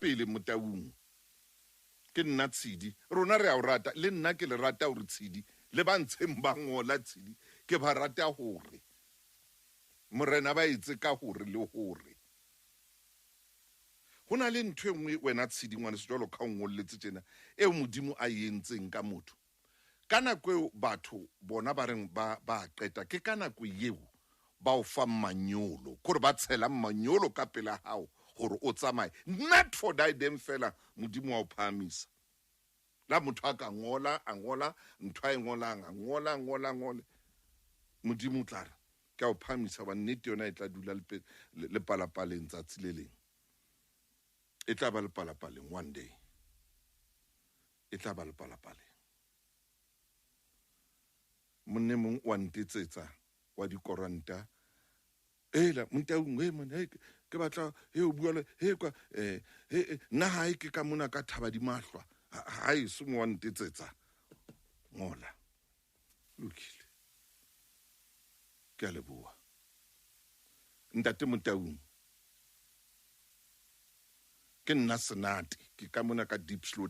pele Motaung ke nna Tshidi rona re a o rata le nna ke le rata o re Tshidi le ba ntsheng ba ngola Tshidi ke ba rata hore morena ba itse ka hore le hore hona le ntwe nngwe wena Tshidi ngwane sejolo ka ngolletse tjena e modimo a yentseng ka motho kana kwe batho bona ba reng ba qeta ke kana kwe yeo ba o fa manyolo gore ba tshela manyolo ka pela hao gore o tsamaye not for them fela modimo wa o phamisa la motho a ka ngola ntho a ngolang ngola modimo tlara ka o phamisa ba nnete yona e tla dula le palapaleng tsatsi le leng e tla ba le palapaleng one day e tla ba le palapaleng monne mong wa ntetsetsa wa dikoranta ela Motaung mona ke batla o bua le kwa nna hae ke ka mona ka thaba di mahlwa hae se mo wa ntetsetsa ngola lokile ke a leboha ntate Motaung ke nna senate ke ka mona ka deep slow